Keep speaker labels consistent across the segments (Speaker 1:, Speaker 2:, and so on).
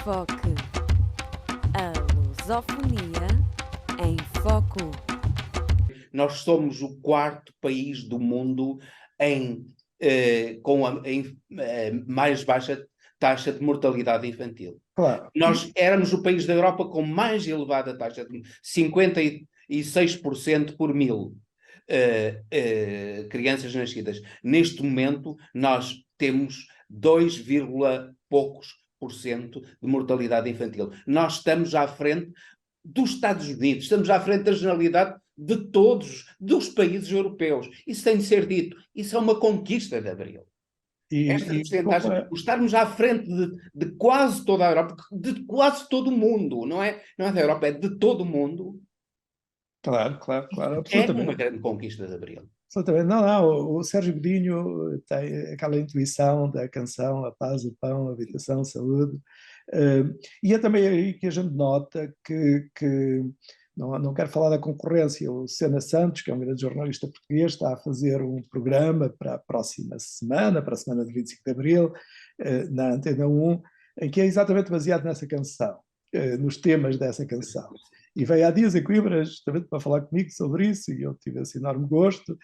Speaker 1: Foque. A lusofonia em foco.
Speaker 2: Nós somos o quarto país do mundo com a mais baixa taxa de mortalidade infantil.
Speaker 3: Claro.
Speaker 2: Nós éramos o país da Europa com mais elevada taxa de 56% por mil crianças nascidas. Neste momento, nós temos 2, poucos por cento de mortalidade infantil. Nós estamos à frente dos Estados Unidos, estamos à frente da generalidade de todos, dos países europeus. Isso tem de ser dito. Isso é uma conquista de Abril. Esta porcentagem, estarmos à frente de quase toda a Europa, de quase todo o mundo, não é da Europa, é de todo o mundo.
Speaker 3: Claro,
Speaker 2: É uma grande conquista de Abril.
Speaker 3: Absolutamente. Não, o Sérgio Godinho tem aquela intuição da canção A Paz, o Pão, a Habitação, a Saúde. E é também aí que a gente nota que não quero falar da concorrência. O Sena Santos, que é um grande jornalista português, está a fazer um programa para a próxima semana, para a semana de 25 de Abril, na Antena 1, em que é exatamente baseado nessa canção, nos temas dessa canção. E veio há dias a Coimbra justamente para falar comigo sobre isso, e eu tive esse enorme gosto.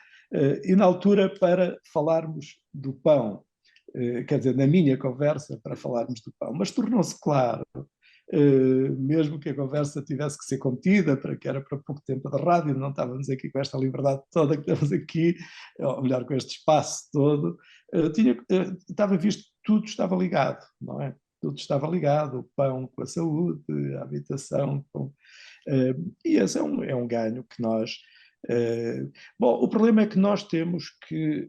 Speaker 3: E na altura, para falarmos do pão, quer dizer, na minha conversa, para falarmos do pão, mas tornou-se claro, mesmo que a conversa tivesse que ser contida, que era para pouco tempo de rádio, não estávamos aqui com esta liberdade toda que estamos aqui, ou melhor, com este espaço todo, estava visto que tudo estava ligado, não é? Tudo estava ligado, o pão com a saúde, a habitação com... e esse é um ganho que nós... bom, o problema é que nós temos que...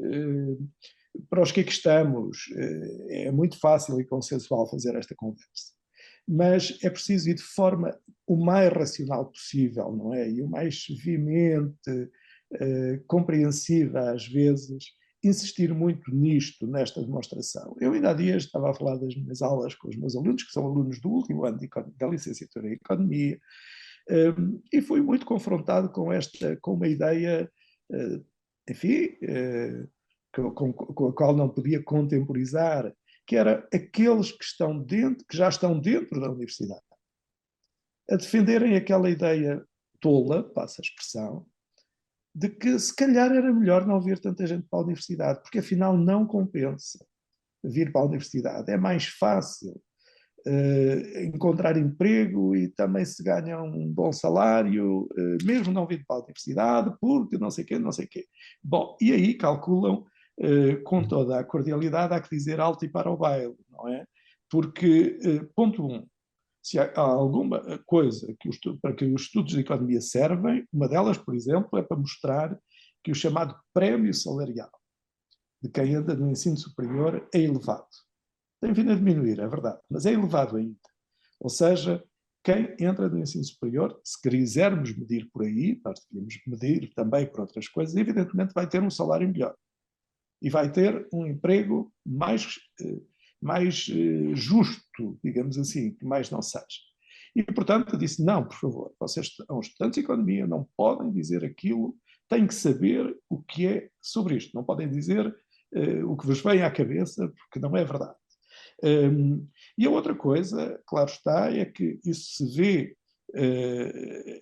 Speaker 3: para os que aqui estamos, é muito fácil e consensual fazer esta conversa, mas é preciso ir de forma o mais racional possível, não é? E o mais veemente, compreensiva às vezes, insistir muito nisto, nesta demonstração. Eu ainda há dias estava a falar das minhas aulas com os meus alunos, que são alunos do último ano da licenciatura em Economia, e fui muito confrontado com uma ideia, enfim, com a qual não podia contemporizar, que era aqueles que já estão dentro da universidade, a defenderem aquela ideia tola, passa a expressão, de que se calhar era melhor não vir tanta gente para a universidade, porque afinal não compensa vir para a universidade. É mais fácil encontrar emprego e também se ganha um bom salário, mesmo não vindo para a universidade, porque não sei o quê, não sei o quê. Bom, e aí calculam, com toda a cordialidade, há que dizer alto e para o baile, não é? Porque, ponto 1, se há alguma coisa para que os estudos de economia servem, uma delas, por exemplo, é para mostrar que o chamado prémio salarial de quem anda no ensino superior é elevado. Tem vindo a diminuir, é verdade, mas é elevado ainda. Ou seja, quem entra no ensino superior, se quisermos medir por aí, nós devíamos medir também por outras coisas, evidentemente vai ter um salário melhor. E vai ter um emprego mais justo, digamos assim, que mais não seja. E, portanto, eu disse, não, por favor, vocês são estudantes de economia, não podem dizer aquilo, têm que saber o que é sobre isto, não podem dizer o que vos vem à cabeça, porque não é verdade. E a outra coisa, claro está, é que isso se vê,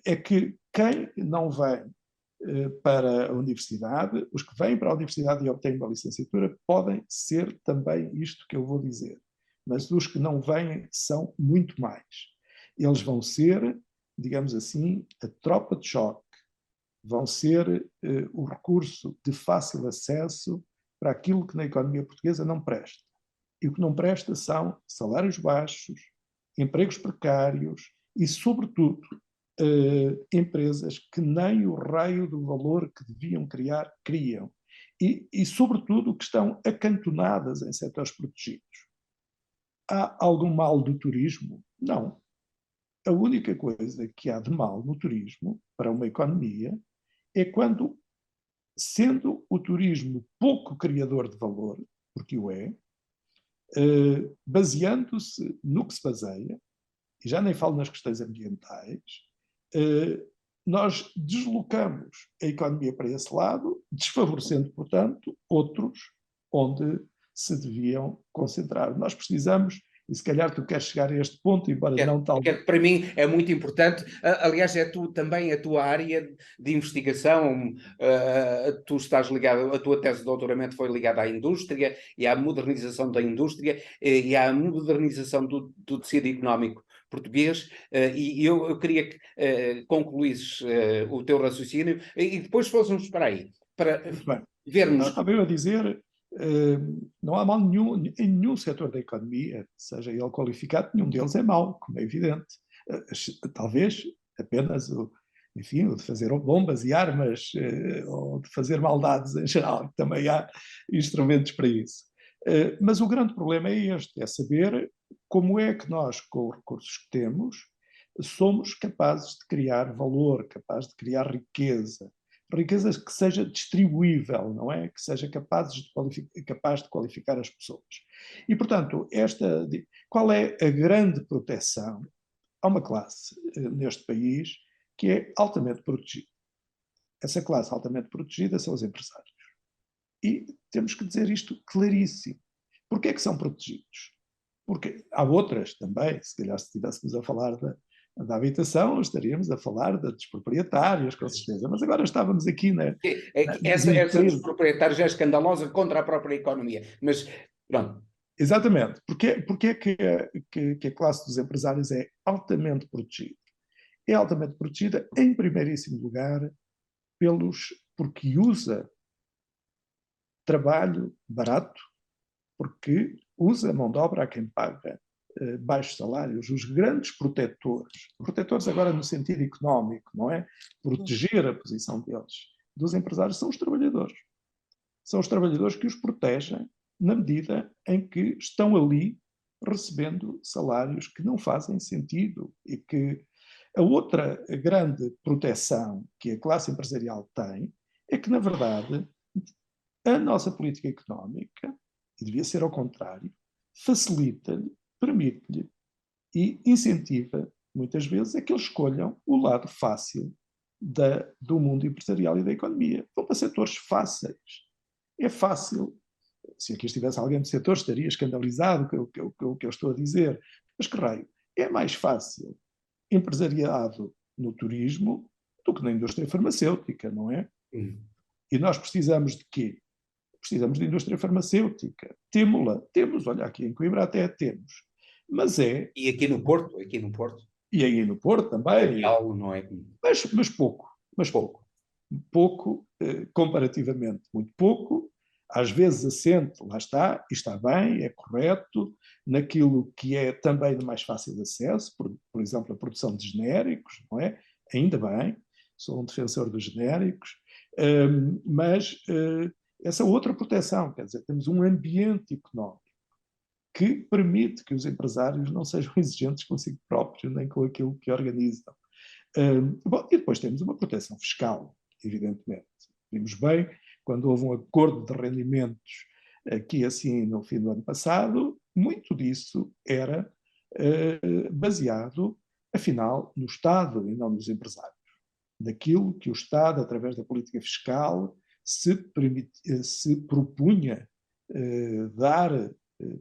Speaker 3: é que quem não vem para a universidade, os que vêm para a universidade e obtêm uma licenciatura podem ser também isto que eu vou dizer, mas os que não vêm são muito mais. Eles vão ser, digamos assim, a tropa de choque, vão ser o recurso de fácil acesso para aquilo que na economia portuguesa não presta. E o que não presta são salários baixos, empregos precários e, sobretudo, empresas que nem o raio do valor que deviam criar, criam. E, sobretudo, que estão acantonadas em setores protegidos. Há algum mal do turismo? Não. A única coisa que há de mal no turismo, para uma economia, é quando, sendo o turismo pouco criador de valor, porque o é, baseando-se no que se baseia, e já nem falo nas questões ambientais, nós deslocamos a economia para esse lado, desfavorecendo, portanto, outros onde se deviam concentrar. Nós precisamos e se calhar tu queres chegar a este ponto, embora não tal.
Speaker 2: Para mim é muito importante, aliás, também a tua área de investigação, tu estás ligado, a tua tese de doutoramento foi ligada à indústria e à modernização da indústria e à modernização do tecido económico português, e eu queria que concluísses o teu raciocínio e depois fôssemos para aí, para vermos...
Speaker 3: Estava eu a dizer, não há mal nenhum em nenhum setor da economia, seja ele qualificado, nenhum deles é mau, como é evidente. Talvez apenas o de fazer bombas e armas, ou de fazer maldades em geral, que também há instrumentos para isso. Mas o grande problema é este, é saber como é que nós, com os recursos que temos, somos capazes de criar valor, capazes de criar riqueza que seja distribuível, não é? Que seja capaz de qualificar as pessoas. E, portanto, qual é a grande proteção? Há uma classe neste país que é altamente protegida. Essa classe altamente protegida são os empresários. E temos que dizer isto claríssimo. Porquê é que são protegidos? Porque há outras também, se calhar se estivéssemos a falar da habitação, estaríamos a falar dos proprietários, com certeza. Mas agora estávamos aqui
Speaker 2: essa dos proprietários é escandalosa contra a própria economia. Mas, pronto.
Speaker 3: Exatamente. Porque é que a classe dos empresários é altamente protegida? É altamente protegida, em primeiríssimo lugar, porque usa trabalho barato, porque usa mão de obra a quem paga baixos salários, os grandes protetores agora no sentido económico, não é? Proteger a posição dos empresários, são os trabalhadores. São os trabalhadores que os protegem na medida em que estão ali recebendo salários que não fazem sentido e que a outra grande proteção que a classe empresarial tem é que, na verdade, a nossa política económica, e devia ser ao contrário, facilita-lhe, permite-lhe e incentiva, muitas vezes, a que eles escolham o lado fácil do mundo empresarial e da economia. Vão para setores fáceis. É fácil. Se aqui estivesse alguém do setor, estaria escandalizado com o que eu estou a dizer. Mas que raio? É mais fácil empresariado no turismo do que na indústria farmacêutica, não é? E nós precisamos de quê? Precisamos de indústria farmacêutica. Temos, olha, aqui em Coimbra até temos. Mas
Speaker 2: E aqui no Porto?
Speaker 3: E aí no Porto também.
Speaker 2: É algo, não é?
Speaker 3: Mas pouco. Pouco, comparativamente, muito pouco. Às vezes assente, lá está, e está bem, é correto, naquilo que é também de mais fácil acesso, por exemplo, a produção de genéricos, não é? Ainda bem, sou um defensor dos genéricos, mas essa outra proteção, quer dizer, temos um ambiente económico que permite que os empresários não sejam exigentes consigo próprios nem com aquilo que organizam. Bom, e depois temos uma proteção fiscal, evidentemente. Vimos bem, quando houve um acordo de rendimentos aqui assim no fim do ano passado, muito disso era baseado, afinal, no Estado e não nos empresários. Daquilo que o Estado, através da política fiscal, se propunha dar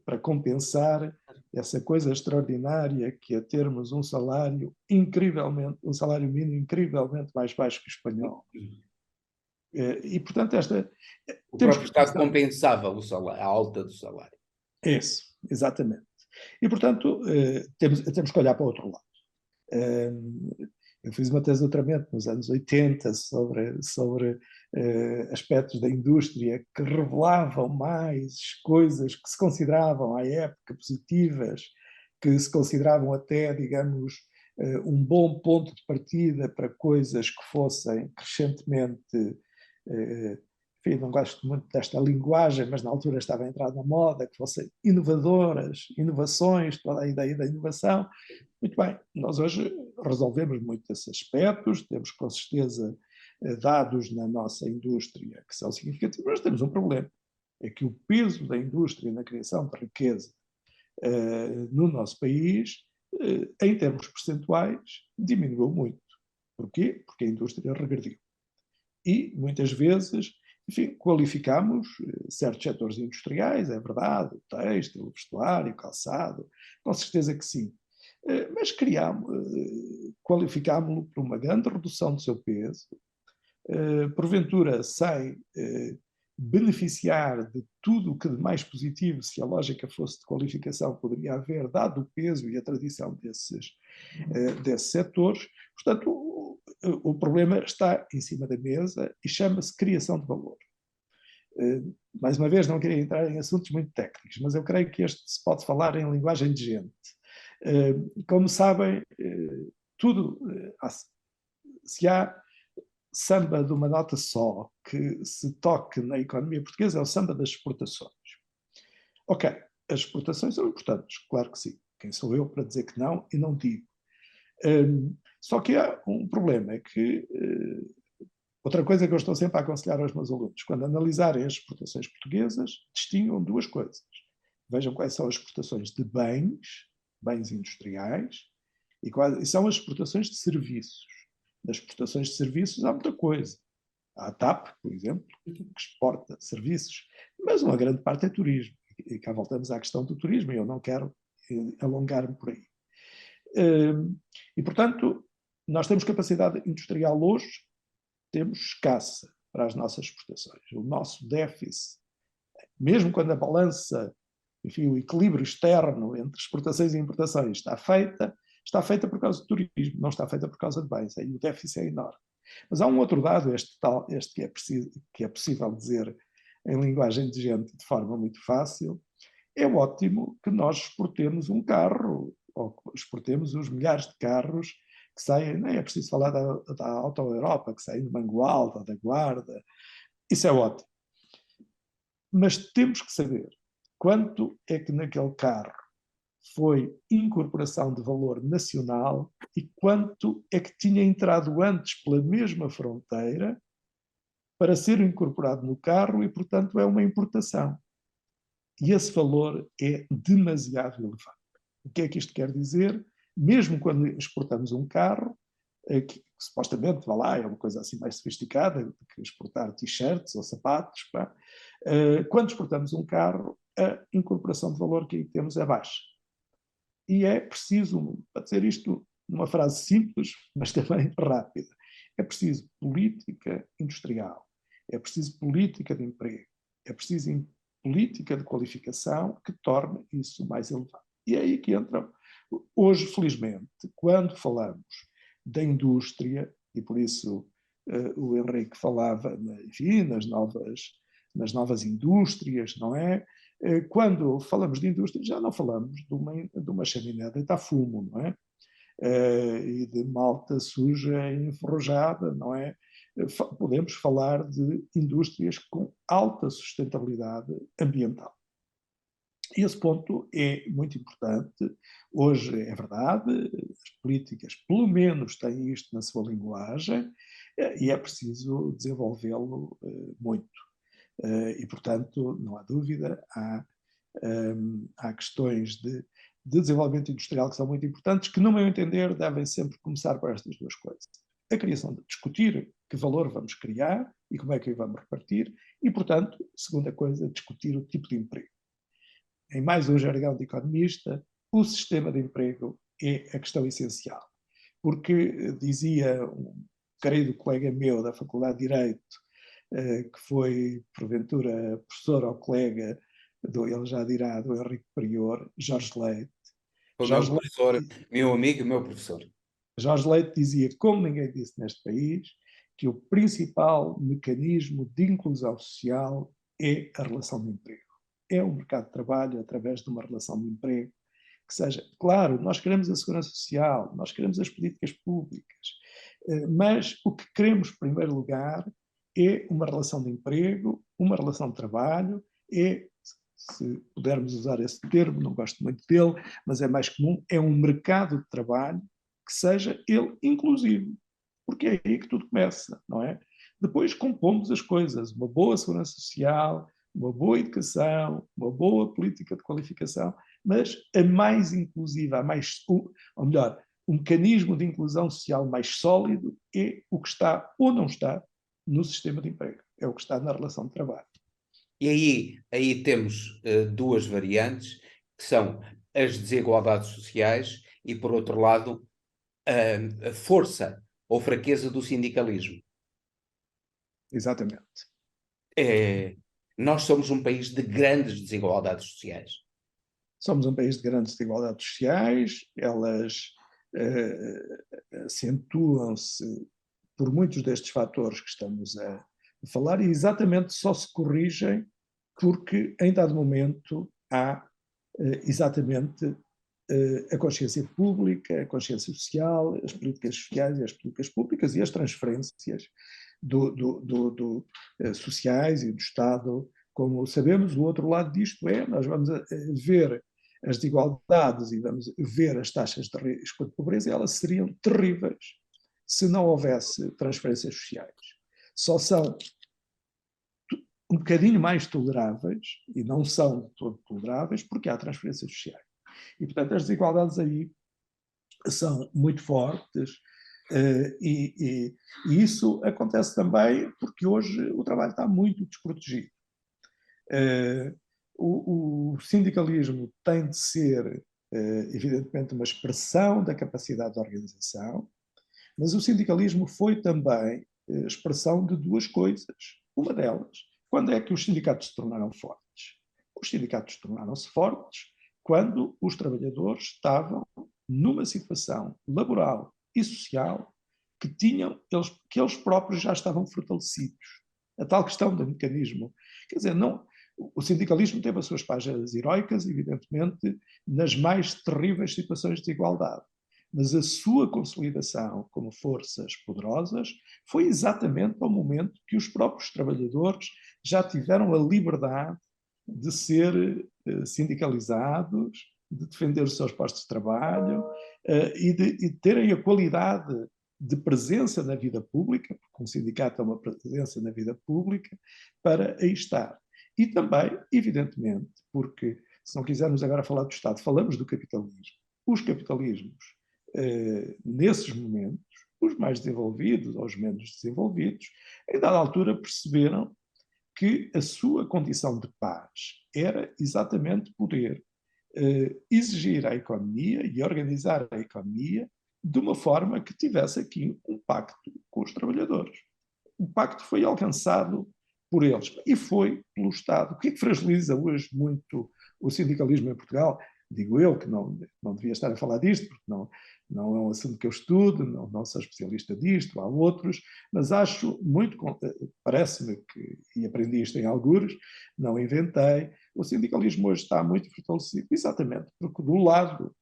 Speaker 3: para compensar essa coisa extraordinária que é termos um salário mínimo incrivelmente mais baixo que o espanhol. E, portanto,
Speaker 2: o próprio Estado compensava a alta do salário.
Speaker 3: Isso, exatamente. E, portanto, temos que olhar para o outro lado. Eu fiz uma tese de doutoramento nos anos 80 sobre aspectos da indústria que revelavam mais coisas que se consideravam, à época, positivas, que se consideravam até, digamos, um bom ponto de partida para coisas que fossem crescentemente... enfim, não gosto muito desta linguagem, mas na altura estava a entrar na moda, que fossem inovações, toda a ideia da inovação. Muito bem, nós hoje resolvemos muito desses aspectos, temos com certeza dados na nossa indústria que são significativos, mas temos um problema, é que o peso da indústria na criação de riqueza no nosso país, em termos percentuais, diminuiu muito. Porquê? Porque a indústria regrediu. E, muitas vezes, enfim, qualificamos certos setores industriais, é verdade, o têxtil, o vestuário, o calçado, com certeza que sim. Mas qualificámo-lo por uma grande redução do seu peso, porventura sem beneficiar de tudo o que de mais positivo, se a lógica fosse de qualificação, poderia haver, dado o peso e a tradição desses setores. Portanto, o problema está em cima da mesa e chama-se criação de valor. Mais uma vez, não queria entrar em assuntos muito técnicos, mas eu creio que este se pode falar em linguagem de gente. Como sabem, se há samba de uma nota só que se toque na economia portuguesa, é o samba das exportações. Ok, as exportações são importantes, claro que sim. Quem sou eu para dizer que não e não digo. Só que há um problema, é que outra coisa que eu estou sempre a aconselhar aos meus alunos, quando analisarem as exportações portuguesas, distinguam duas coisas. Vejam quais são as exportações de bens industriais, e quais são as exportações de serviços. Das exportações de serviços há muita coisa. Há a TAP, por exemplo, que exporta serviços, mas uma grande parte é turismo. E cá voltamos à questão do turismo, e eu não quero alongar-me por aí. E, portanto, nós temos capacidade industrial hoje, temos escassa para as nossas exportações. O nosso déficit, mesmo quando a balança, enfim, o equilíbrio externo entre exportações e importações está feita por causa do turismo, não está feita por causa de bens. Aí o déficit é enorme. Mas há um outro dado, este que é possível dizer em linguagem de gente de forma muito fácil. É ótimo que nós exportemos um carro, ou exportemos os milhares de carros que saem, nem é preciso falar da Auto Europa, que saem de Mangualda, da Guarda. Isso é ótimo. Mas temos que saber quanto é que naquele carro foi incorporação de valor nacional e quanto é que tinha entrado antes pela mesma fronteira para ser incorporado no carro e, portanto, é uma importação. E esse valor é demasiado elevado. O que é que isto quer dizer? Mesmo quando exportamos um carro, que supostamente, vá lá, é uma coisa assim mais sofisticada do que exportar t-shirts ou sapatos, quando exportamos um carro, a incorporação de valor que aí temos é baixa. E é preciso, para dizer isto numa frase simples, mas também rápida, é preciso política industrial, é preciso política de emprego, é preciso política de qualificação que torne isso mais elevado. E é aí que entra, hoje, felizmente, quando falamos da indústria, e por isso o Henrique falava, enfim, nas novas indústrias, não é? Quando falamos de indústria, já não falamos de uma chaminé a deitar fumo, não é? E de malta suja e enferrujada, não é? Podemos falar de indústrias com alta sustentabilidade ambiental. E esse ponto é muito importante. Hoje é verdade, as políticas pelo menos têm isto na sua linguagem e é preciso desenvolvê-lo muito. E, portanto, não há dúvida, há questões de desenvolvimento industrial que são muito importantes, que, no meu entender, devem sempre começar por estas duas coisas. A criação de discutir que valor vamos criar e como é que o vamos repartir, e, portanto, segunda coisa, discutir o tipo de emprego. Em mais um jargão de economista, o sistema de emprego é a questão essencial. Porque dizia um querido colega meu da Faculdade de Direito, que foi, porventura, professor ou colega, ele já dirá, do Henrique Prior, Jorge Leite.
Speaker 2: Foi meu professor, meu amigo e meu professor.
Speaker 3: Jorge Leite dizia, como ninguém disse neste país, que o principal mecanismo de inclusão social é a relação de emprego. É um mercado de trabalho através de uma relação de emprego que seja, claro, nós queremos a segurança social, nós queremos as políticas públicas, mas o que queremos, em primeiro lugar, é uma relação de emprego, uma relação de trabalho, se pudermos usar esse termo, não gosto muito dele, mas é mais comum, é um mercado de trabalho que seja ele inclusivo, porque é aí que tudo começa, não é? Depois compomos as coisas, uma boa segurança social, uma boa educação, uma boa política de qualificação, mas a mais inclusiva, ou melhor, um mecanismo de inclusão social mais sólido é o que está ou não está no sistema de emprego. é o que está na relação de trabalho.
Speaker 2: E aí temos duas variantes, que são as desigualdades sociais e, por outro lado, a força ou fraqueza do sindicalismo.
Speaker 3: Exatamente.
Speaker 2: Nós somos um país de grandes desigualdades sociais.
Speaker 3: Somos um país de grandes desigualdades sociais, elas acentuam-se por muitos destes fatores que estamos a falar e exatamente só se corrigem porque, em dado momento, há exatamente a consciência pública, a consciência social, as políticas sociais e as políticas públicas e as transferências sociais e do Estado. Como sabemos, o outro lado disto nós vamos ver as desigualdades e vamos ver as taxas de risco de pobreza, elas seriam terríveis se não houvesse transferências sociais. Só são um bocadinho mais toleráveis, e não são de todo toleráveis, porque há transferências sociais. E, portanto, as desigualdades aí são muito fortes, e isso acontece também porque hoje o trabalho está muito desprotegido. O sindicalismo tem de ser, evidentemente, uma expressão da capacidade de organização, mas o sindicalismo foi também expressão de duas coisas. Uma delas, quando é que os sindicatos se tornaram fortes? Os sindicatos tornaram-se fortes quando os trabalhadores estavam numa situação laboral e social que eles próprios já estavam fortalecidos. A tal questão do mecanismo. Quer dizer, não, o sindicalismo teve as suas páginas heroicas, evidentemente, nas mais terríveis situações de desigualdade. Mas a sua consolidação como forças poderosas foi exatamente ao momento que os próprios trabalhadores já tiveram a liberdade de ser sindicalizados, de defender os seus postos de trabalho e de terem a qualidade de presença na vida pública, porque um sindicato é uma presença na vida pública, para aí estar. E também, evidentemente, porque, se não quisermos agora falar do Estado, falamos do capitalismo. Os capitalismos, nesses momentos, os mais desenvolvidos ou os menos desenvolvidos, em dada altura perceberam que a sua condição de paz era exatamente poder exigir à economia e organizar a economia de uma forma que tivesse aqui um pacto com os trabalhadores. O pacto foi alcançado por eles e foi pelo Estado. O que é que fragiliza hoje muito o sindicalismo em Portugal? Digo eu, que não devia estar a falar disto, porque não é um assunto que eu estudo, não sou especialista disto, há outros, mas acho muito, parece-me que, e aprendi isto em algures, não inventei, o sindicalismo hoje está muito fortalecido, exatamente porque do lado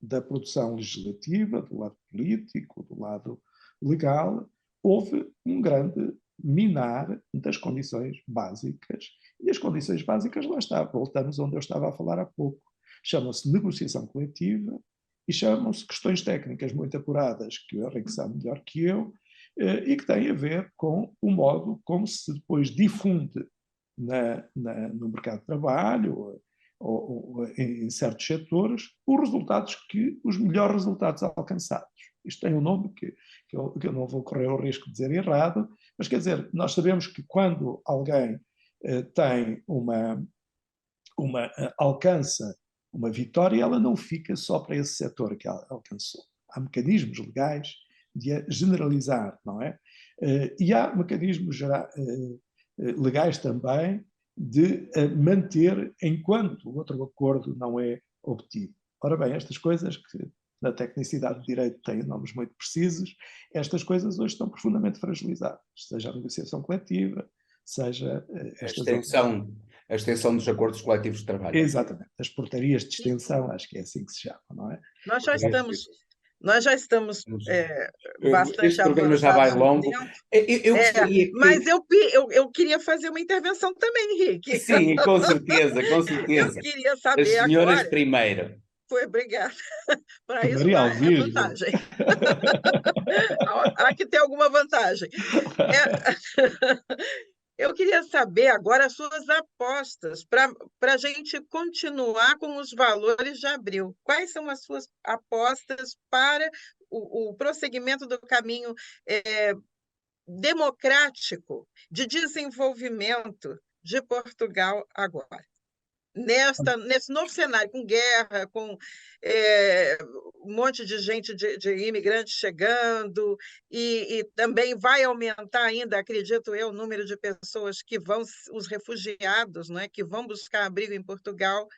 Speaker 3: da produção legislativa, do lado político, do lado legal, houve um grande minar das condições básicas. E as condições básicas, lá está, voltamos onde eu estava a falar há pouco. Chamam-se negociação coletiva e chamam-se questões técnicas muito apuradas, que o Henrique sabe melhor que eu, e que têm a ver com o modo como se depois difunde no mercado de trabalho, ou em certos setores, os melhores resultados alcançados. Isto tem um nome que eu não vou correr o risco de dizer errado, mas quer dizer, nós sabemos que quando alguém tem alcança uma vitória, ela não fica só para esse setor que ela alcançou. Há mecanismos legais de a generalizar, não é? E há mecanismos legais também de manter enquanto o outro acordo não é obtido. Ora bem, estas coisas que na tecnicidade do direito têm nomes muito precisos, estas coisas hoje estão profundamente fragilizadas, seja a negociação coletiva, seja
Speaker 2: a extensão dos acordos coletivos de trabalho.
Speaker 3: Exatamente, as portarias de extensão, acho que é assim que se chama, não é?
Speaker 4: Nós já estamos bastante
Speaker 2: este programa já vai longo. Eu gostaria que...
Speaker 4: Mas eu queria fazer uma intervenção também, Henrique.
Speaker 2: Sim, com certeza, com certeza.
Speaker 4: Eu queria saber
Speaker 2: as senhoras
Speaker 4: agora...
Speaker 2: primeiro.
Speaker 4: Obrigada. Para isso
Speaker 3: Maria
Speaker 4: é vantagem. Aqui tem alguma vantagem. Eu queria saber agora as suas apostas para a gente continuar com os valores de abril. Quais são as suas apostas para o prosseguimento do caminho democrático de desenvolvimento de Portugal agora? Nesse novo cenário, com guerra, com um monte de gente, de imigrantes chegando, e também vai aumentar ainda, acredito eu, o número de pessoas que vão, os refugiados, não é, que vão buscar abrigo em Portugal.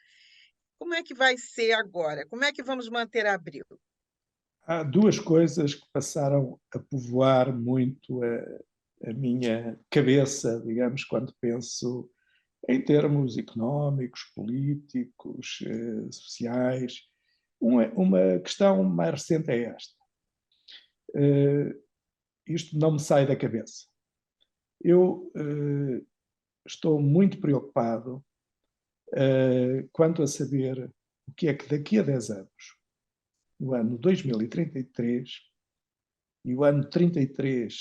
Speaker 4: Como é que vai ser agora? Como é que vamos manter abrigo?
Speaker 3: Há duas coisas que passaram a povoar muito a minha cabeça, digamos, quando penso em termos económicos, políticos, sociais. Uma questão mais recente é esta. Isto não me sai da cabeça. Eu estou muito preocupado quanto a saber o que é que daqui a 10 anos, no ano 2033, e o ano 33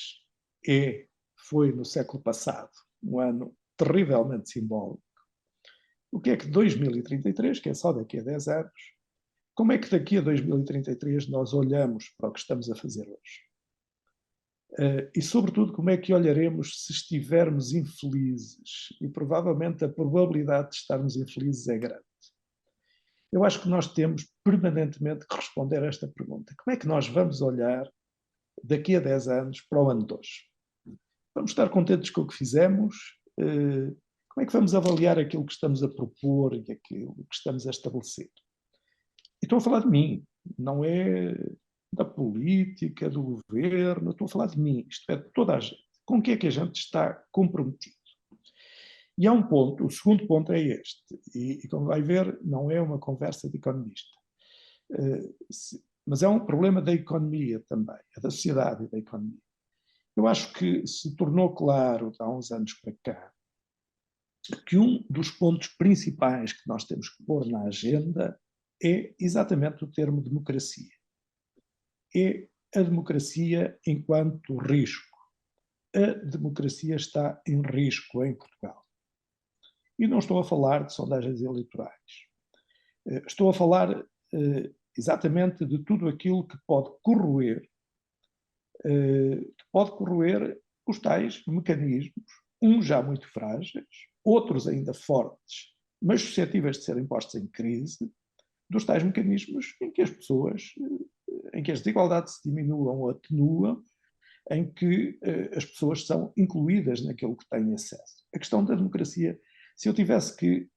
Speaker 3: foi no século passado um ano terrivelmente simbólico, o que é que 2033, que é só daqui a 10 anos, como é que daqui a 2033 nós olhamos para o que estamos a fazer hoje? E, sobretudo, como é que olharemos se estivermos infelizes? E, provavelmente, a probabilidade de estarmos infelizes é grande. Eu acho que nós temos permanentemente que responder a esta pergunta. Como é que nós vamos olhar daqui a 10 anos para o ano de hoje? Vamos estar contentes com o que fizemos? Como é que vamos avaliar aquilo que estamos a propor e aquilo que estamos a estabelecer? E estou a falar de mim, não é da política, do governo, estou a falar de mim, isto é, de toda a gente. Com o que é que a gente está comprometido? E há um ponto, o segundo ponto é este, e como vai ver, não é uma conversa de economista, mas é um problema da economia também, é da sociedade e da economia. Eu acho que se tornou claro, há uns anos para cá, que um dos pontos principais que nós temos que pôr na agenda é exatamente o termo democracia. É a democracia enquanto risco. A democracia está em risco em Portugal. E não estou a falar de sondagens eleitorais. Estou a falar exatamente de tudo aquilo que pode corroer os tais mecanismos, uns já muito frágeis, outros ainda fortes, mas suscetíveis de serem postos em crise, dos tais mecanismos em que as pessoas, em que as desigualdades se diminuam ou atenuam, em que as pessoas são incluídas naquilo que têm acesso. A questão da democracia, se eu tivesse que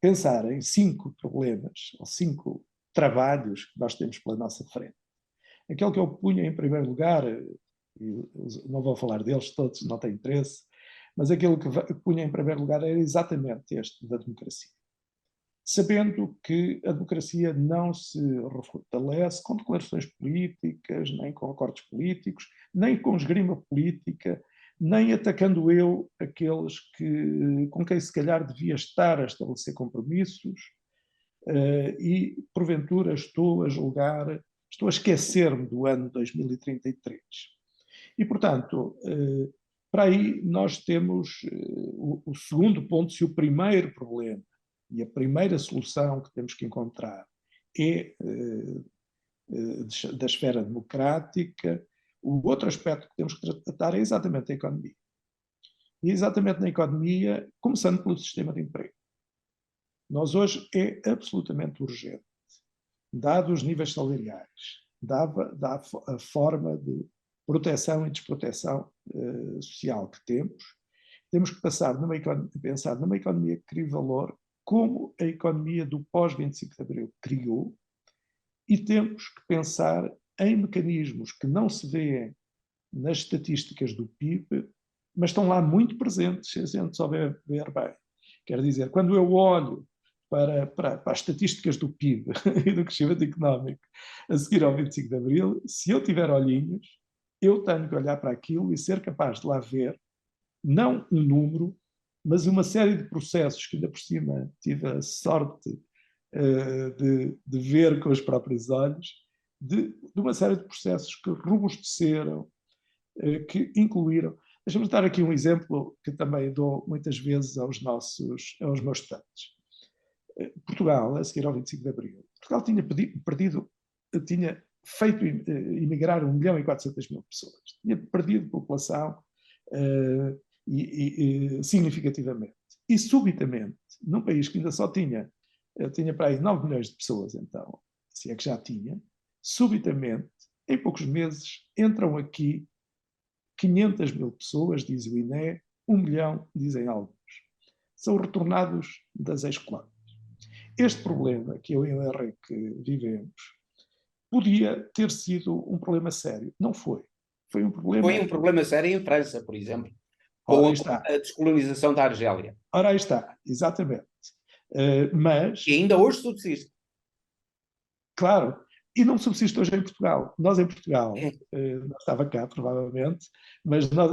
Speaker 3: pensar em 5 problemas, ou 5 trabalhos que nós temos pela nossa frente, aquele que eu punha em primeiro lugar, não vou falar deles todos, não tem interesse, mas aquele que punha em primeiro lugar era exatamente este, da democracia. Sabendo que a democracia não se fortalece com declarações políticas, nem com acordos políticos, nem com esgrima política, nem atacando eu aqueles com quem se calhar devia estar a estabelecer compromissos, e porventura estou a julgar, estou a esquecer-me do ano 2033. E, portanto, para aí nós temos o segundo ponto, se o primeiro problema e a primeira solução que temos que encontrar é da esfera democrática, o outro aspecto que temos que tratar é exatamente a economia. E exatamente na economia, começando pelo sistema de emprego. Nós hoje é absolutamente urgente, dado os níveis salariais, dada a forma de proteção e desproteção social que temos que pensar numa economia que crie valor, como a economia do pós-25 de Abril criou, e temos que pensar em mecanismos que não se vêem nas estatísticas do PIB, mas estão lá muito presentes, se a gente souber ver bem. Quer dizer, quando eu olho para as estatísticas do PIB e do crescimento económico a seguir ao 25 de Abril, se eu tiver olhinhos, eu tenho que olhar para aquilo e ser capaz de lá ver, não um número, mas uma série de processos que ainda por cima tive a sorte de ver com os próprios olhos, de uma série de processos que robusteceram, que incluíram. Deixa-me dar aqui um exemplo que também dou muitas vezes aos meus estudantes. Portugal, a seguir ao 25 de Abril, Portugal tinha feito emigrar 1.400.000 pessoas. Tinha perdido população significativamente. E subitamente, num país que ainda só tinha para aí 9 milhões de pessoas, então, se é que já tinha, subitamente, em poucos meses, entram aqui 500.000 pessoas, diz o INE, 1 milhão, dizem alguns. São retornados das ex-colónias. Este problema que eu e o Henrique vivemos podia ter sido um problema sério. Não foi. Foi um problema
Speaker 2: sério em França, por exemplo,
Speaker 3: Ora,
Speaker 2: com a descolonização da Argélia.
Speaker 3: Ora, aí está, exatamente. Mas...
Speaker 2: E ainda hoje subsiste.
Speaker 3: Claro, e não subsiste hoje em Portugal. Nós em Portugal, não estava cá, provavelmente, mas nós,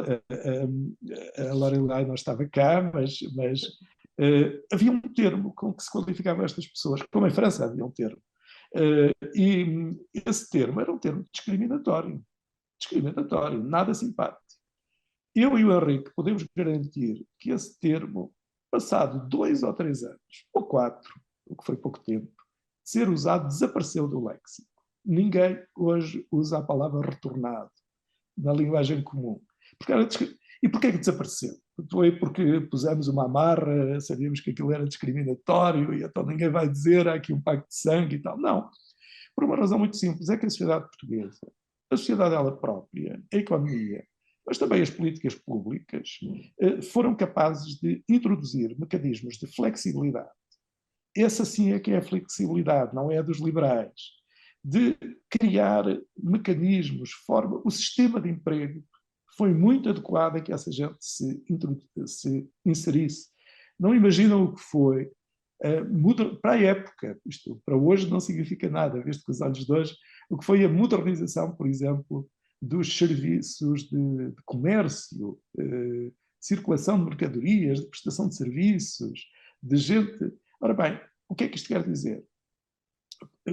Speaker 3: a Lorelai não estava cá, mas havia um termo com que se qualificavam estas pessoas, como em França havia um termo. E esse termo era um termo discriminatório, nada simpático. Eu e o Henrique podemos garantir que esse termo, passado 2 ou 3 anos, ou 4, o que foi pouco tempo, de ser usado, desapareceu do léxico. Ninguém hoje usa a palavra retornado na linguagem comum. E porquê que desapareceu? Foi porque pusemos uma amarra, sabíamos que aquilo era discriminatório e então ninguém vai dizer há aqui um pacto de sangue e tal. Não. Por uma razão muito simples, é que a sociedade portuguesa, a sociedade ela própria, a economia, mas também as políticas públicas, foram capazes de introduzir mecanismos de flexibilidade. Essa sim é que é a flexibilidade, não é a dos liberais. De criar mecanismos, o sistema de emprego foi muito adequado a que essa gente se inserisse. Não imaginam o que foi, para a época, isto para hoje não significa nada, visto que os olhos de hoje, o que foi a modernização, por exemplo, dos serviços de comércio, circulação de mercadorias, de prestação de serviços, de gente... Ora bem, o que é que isto quer dizer?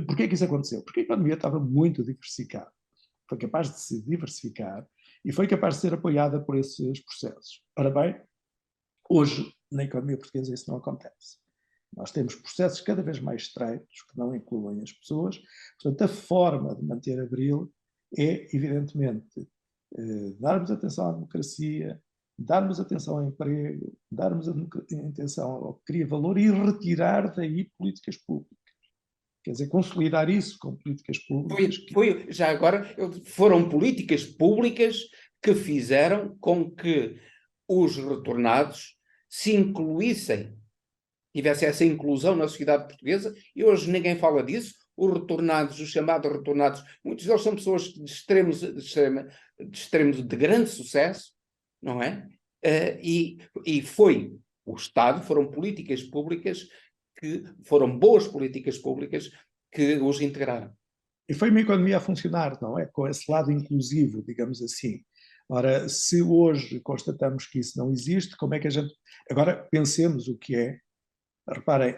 Speaker 3: Porquê é que isso aconteceu? Porque a economia estava muito diversificada. Foi capaz de se diversificar e foi capaz de ser apoiada por esses processos. Ora bem, hoje, na economia portuguesa, isso não acontece. Nós temos processos cada vez mais estreitos, que não incluem as pessoas. Portanto, a forma de manter abril é, evidentemente, darmos atenção à democracia, darmos atenção ao emprego, darmos atenção ao que cria valor e retirar daí políticas públicas. Quer dizer, consolidar isso com políticas públicas.
Speaker 2: Já agora, foram políticas públicas que fizeram com que os retornados se incluíssem, tivesse essa inclusão na sociedade portuguesa, e hoje ninguém fala disso. Os retornados, os chamados retornados, muitos deles são pessoas de grande sucesso, não é? E foi o Estado, foram políticas públicas que foram boas políticas públicas que os integraram.
Speaker 3: E foi uma economia a funcionar, não é? Com esse lado inclusivo, digamos assim. Ora, se hoje constatamos que isso não existe, como é que a gente... Agora, pensemos o que é. Reparem,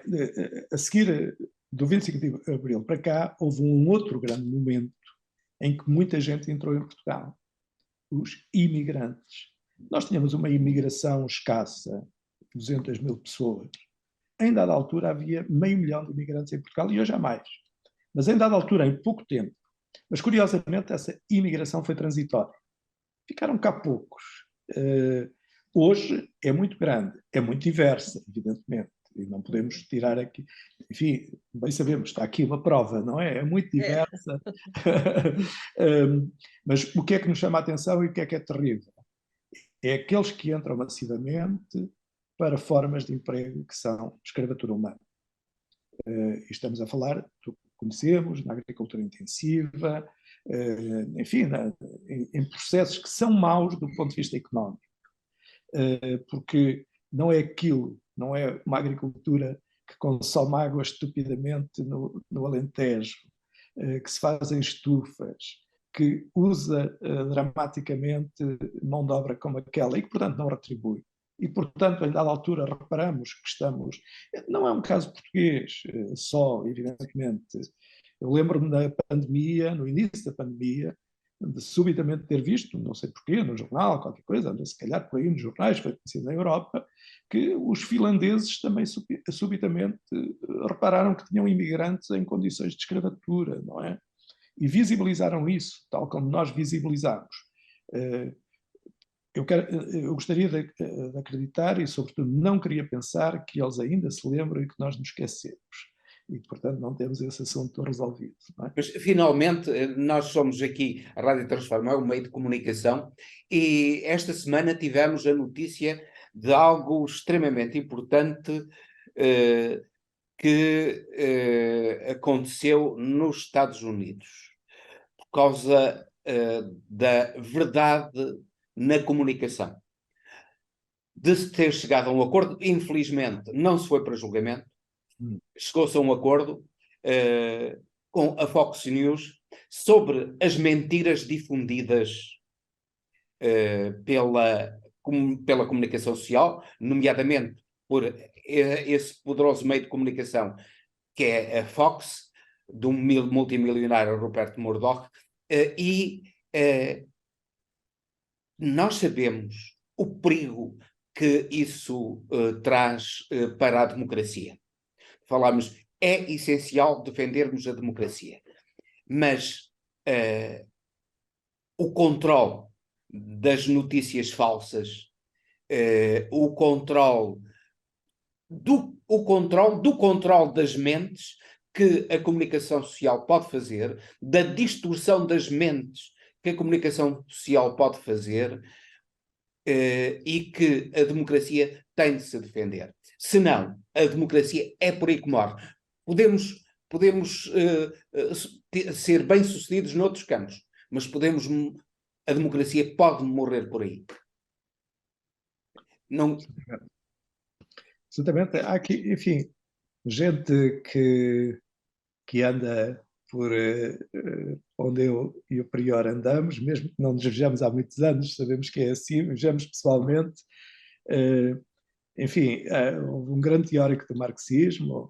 Speaker 3: a seguir do 25 de Abril para cá, houve um outro grande momento em que muita gente entrou em Portugal. Os imigrantes. Nós tínhamos uma imigração escassa, 200.000 pessoas. Em dada altura havia 500 mil de imigrantes em Portugal e hoje há mais. Mas em dada altura, em pouco tempo. Mas curiosamente essa imigração foi transitória. Ficaram cá poucos. Hoje é muito grande, é muito diversa, evidentemente. E não podemos tirar aqui... Enfim, bem sabemos, está aqui uma prova, não é? É muito diversa. Mas o que é que nos chama a atenção e o que é terrível? É aqueles que entram massivamente para formas de emprego que são escravatura humana. E estamos a falar, conhecemos, na agricultura intensiva, enfim, em processos que são maus do ponto de vista económico. Porque não é aquilo, não é uma agricultura que consome água estupidamente no Alentejo, que se fazem estufas, que usa dramaticamente mão de obra como aquela e que, portanto, não retribui. E, portanto, em dada altura, reparamos que estamos... Não é um caso português só, evidentemente. Eu lembro-me da pandemia, no início da pandemia, de subitamente ter visto, não sei porquê, no jornal, qualquer coisa, anda se calhar por aí nos jornais, foi conhecido na Europa, que os finlandeses também subitamente repararam que tinham imigrantes em condições de escravatura, não é? e visibilizaram isso, tal como nós visibilizamos. Eu gostaria de acreditar e, sobretudo, não queria pensar que eles ainda se lembram e que nós nos esquecemos. E, portanto, não temos esse assunto resolvido. Não é?
Speaker 2: Mas, finalmente, nós somos aqui, a Rádio Transforma é um meio de comunicação, e esta semana tivemos a notícia de algo extremamente importante que aconteceu nos Estados Unidos, por causa da verdade na comunicação. De se ter chegado a um acordo, infelizmente não se foi para julgamento, chegou-se a um acordo com a Fox News sobre as mentiras difundidas pela comunicação social, nomeadamente por esse poderoso meio de comunicação que é a Fox, do multimilionário Rupert Murdoch, e nós sabemos o perigo que isso traz para a democracia. Falamos, é essencial defendermos a democracia, mas o controle das notícias falsas, o controle do controle das mentes que a comunicação social pode fazer, da distorção das mentes que a comunicação social pode fazer, e que a democracia tem de se defender. Senão, a democracia é por aí que morre. Podemos ser bem-sucedidos noutros campos, mas a democracia pode morrer por aí. Não...
Speaker 3: Absolutamente. Há aqui, enfim, gente que anda por onde eu e o Prior andamos, mesmo que não nos vejamos há muitos anos, sabemos que é assim, vejamos pessoalmente. Enfim, houve um grande teórico do marxismo,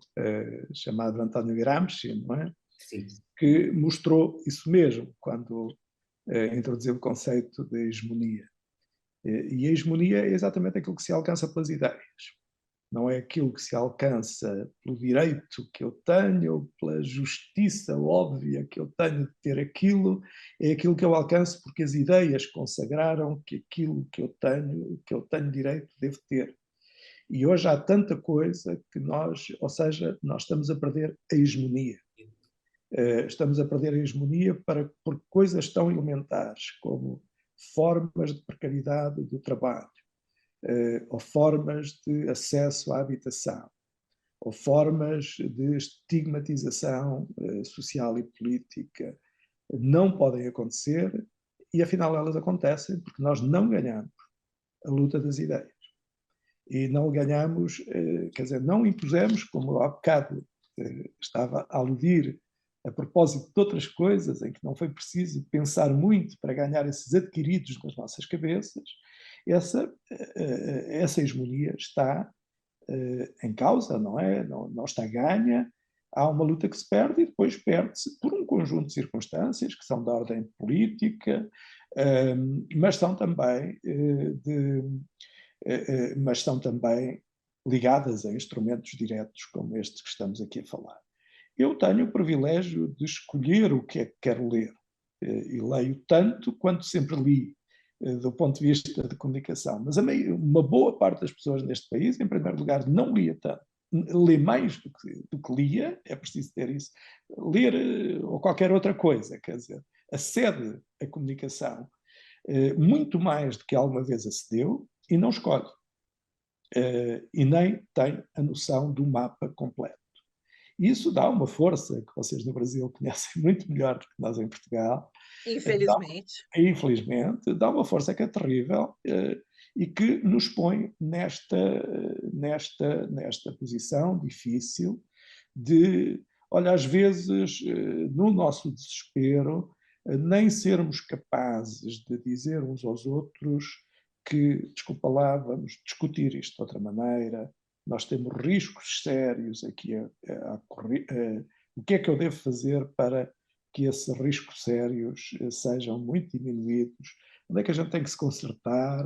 Speaker 3: chamado António Gramsci, não é?
Speaker 2: Sim.
Speaker 3: Que mostrou isso mesmo, quando introduziu o conceito de hegemonia. E a hegemonia é exatamente aquilo que se alcança pelas ideias. Não é aquilo que se alcança pelo direito que eu tenho, pela justiça óbvia que eu tenho de ter aquilo, é aquilo que eu alcanço porque as ideias consagraram que aquilo que eu tenho direito, devo ter. E hoje há tanta coisa que nós estamos a perder a hegemonia. Estamos a perder a hegemonia por coisas tão elementares como formas de precariedade do trabalho, ou formas de acesso à habitação, ou formas de estigmatização social e política. Não podem acontecer e, afinal, elas acontecem porque nós não ganhamos a luta das ideias. E não ganhamos, quer dizer, não impusemos, como há bocado estava a aludir, a propósito de outras coisas em que não foi preciso pensar muito para ganhar esses adquiridos nas nossas cabeças, essa hegemonia está em causa, não é? Não está ganha. Há uma luta que se perde e depois perde-se por um conjunto de circunstâncias que são de ordem política, mas são também ligadas a instrumentos diretos como estes que estamos aqui a falar. Eu tenho o privilégio de escolher o que é que quero ler, e leio tanto quanto sempre li, do ponto de vista de comunicação. Mas uma boa parte das pessoas neste país, em primeiro lugar, não lia tanto. Lê mais do que lia, é preciso ter isso. Ler ou qualquer outra coisa, quer dizer, acede à comunicação muito mais do que alguma vez acedeu e não escolhe. E nem tem a noção do mapa completo. Isso dá uma força que vocês no Brasil conhecem muito melhor do que nós em Portugal.
Speaker 4: Infelizmente.
Speaker 3: Infelizmente, dá uma força que é terrível e que nos põe nesta posição difícil de, olha, às vezes, no nosso desespero, nem sermos capazes de dizer uns aos outros que, desculpa lá, vamos discutir isto de outra maneira, nós temos riscos sérios aqui a correr. O que é que eu devo fazer para que esses riscos sérios sejam muito diminuídos? Onde é que a gente tem que se consertar?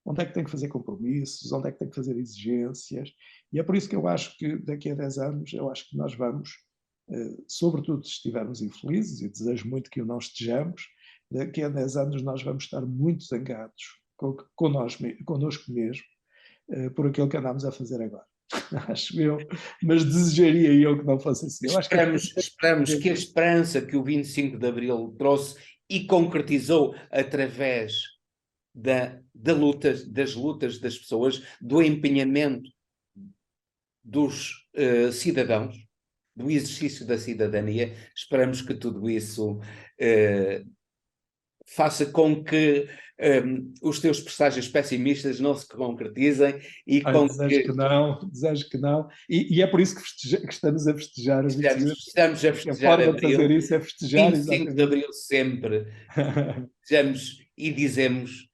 Speaker 3: Onde é que tem que fazer compromissos? Onde é que tem que fazer exigências? E é por isso que eu acho que daqui a 10 anos, eu acho que nós vamos sobretudo se estivermos infelizes, e desejo muito que o não estejamos, daqui a 10 anos nós vamos estar muito zangados connosco mesmo, por aquilo que andamos a fazer agora. Acho eu, mas desejaria eu que não fosse assim. Eu acho que
Speaker 2: Esperamos que a esperança que o 25 de Abril trouxe e concretizou através das lutas das pessoas, do empenhamento dos cidadãos, do exercício da cidadania, esperamos que tudo isso faça com que os teus presságios pessimistas não se concretizem e com
Speaker 3: desejo que não, e é por isso que estamos a festejar o 25 de Abril.
Speaker 2: Estamos a festejar
Speaker 3: a forma
Speaker 2: Abril,
Speaker 3: de fazer isso é festejar
Speaker 2: 25 de Abril sempre, e dizemos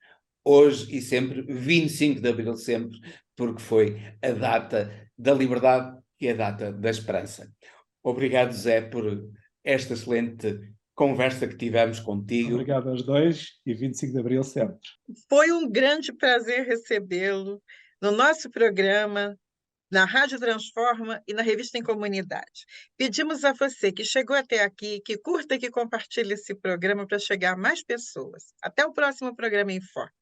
Speaker 2: hoje e sempre, 25 de Abril sempre, porque foi a data da liberdade e a data da esperança. Obrigado, Zé, por esta excelente conversa que tivemos contigo.
Speaker 3: Obrigado aos dois e 25 de Abril sempre.
Speaker 4: Foi um grande prazer recebê-lo no nosso programa, na Rádio Transforma e na Revista em Comunidade. Pedimos a você que chegou até aqui, que curta e que compartilhe esse programa para chegar a mais pessoas. Até o próximo programa em Foco.